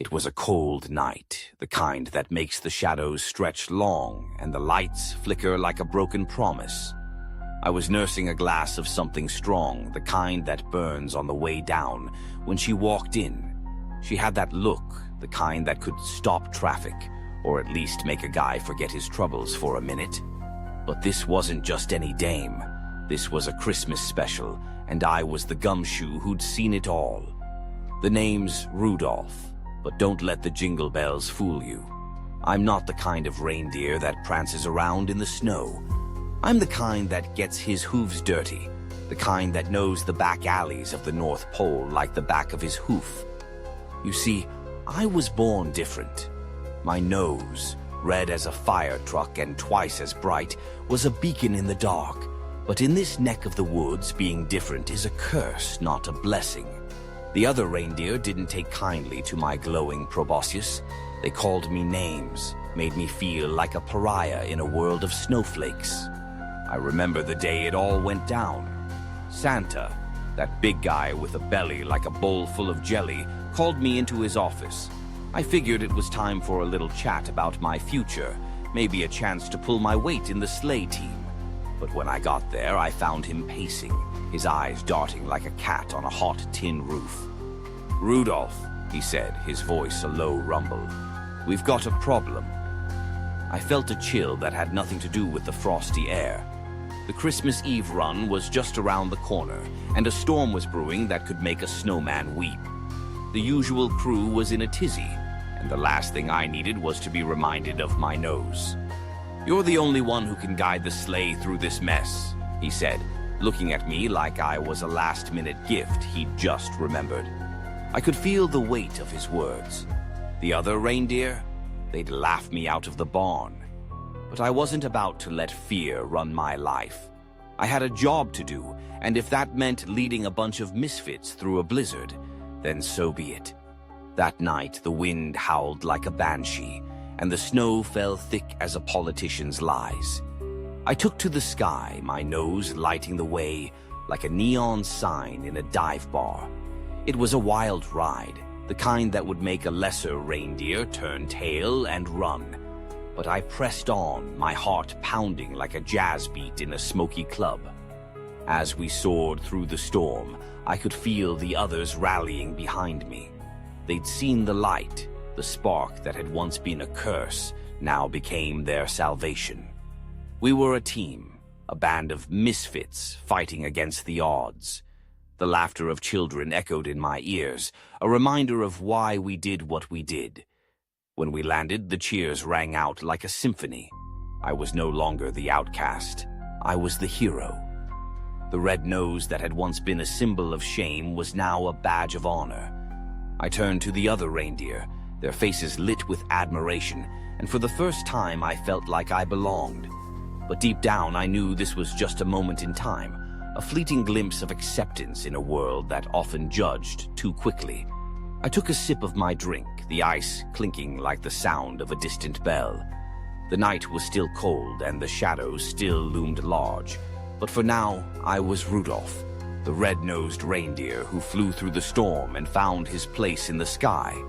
It was a cold night, the kind that makes the shadows stretch long and the lights flicker like a broken promise. I was nursing a glass of something strong, the kind that burns on the way down, when she walked in. She had that look, the kind that could stop traffic, or at least make a guy forget his troubles for a minute. But this wasn't just any dame. This was a Christmas special, and I was the gumshoe who'd seen it all. The name's Rudolph, but don't let the jingle bells fool you. I'm not the kind of reindeer that prances around in the snow. I'm the kind that gets his hooves dirty, the kind that knows the back alleys of the North Pole like the back of his hoof. You see, I was born different. My nose, red as a fire truck and twice as bright, was a beacon in the dark. But in this neck of the woods, being different is a curse, not a blessing. The other reindeer didn't take kindly to my glowing proboscis. They called me names, made me feel like a pariah in a world of snowflakes. I remember the day it all went down. Santa, that big guy with a belly like a bowl full of jelly, called me into his office. I figured it was time for a little chat about my future, maybe a chance to pull my weight in the sleigh team. But when I got there, I found him pacing, his eyes darting like a cat on a hot tin roof. "Rudolph," he said, his voice a low rumble. "We've got a problem." I felt a chill that had nothing to do with the frosty air. The Christmas Eve run was just around the corner, and a storm was brewing that could make a snowman weep. The usual crew was in a tizzy, and the last thing I needed was to be reminded of my nose. "You're the only one who can guide the sleigh through this mess," he said, looking at me like I was a last-minute gift he'd just remembered. I could feel the weight of his words. The other reindeer? They'd laugh me out of the barn. But I wasn't about to let fear run my life. I had a job to do, and if that meant leading a bunch of misfits through a blizzard, then so be it. That night, the wind howled like a banshee, and the snow fell thick as a politician's lies. I took to the sky, my nose lighting the way like a neon sign in a dive bar. It was a wild ride, the kind that would make a lesser reindeer turn tail and run. But I pressed on, my heart pounding like a jazz beat in a smoky club. As we soared through the storm, I could feel the others rallying behind me. They'd seen the light, the spark that had once been a curse now became their salvation. We were a team, a band of misfits fighting against the odds. The laughter of children echoed in my ears, a reminder of why we did what we did. When we landed, the cheers rang out like a symphony. I was no longer the outcast. I was the hero. The red nose that had once been a symbol of shame was now a badge of honor. I turned to the other reindeer, their faces lit with admiration, and for the first time I felt like I belonged. But deep down I knew this was just a moment in time, a fleeting glimpse of acceptance in a world that often judged too quickly. I took a sip of my drink, the ice clinking like the sound of a distant bell. The night was still cold and the shadows still loomed large, but for now I was Rudolph, the red-nosed reindeer who flew through the storm and found his place in the sky.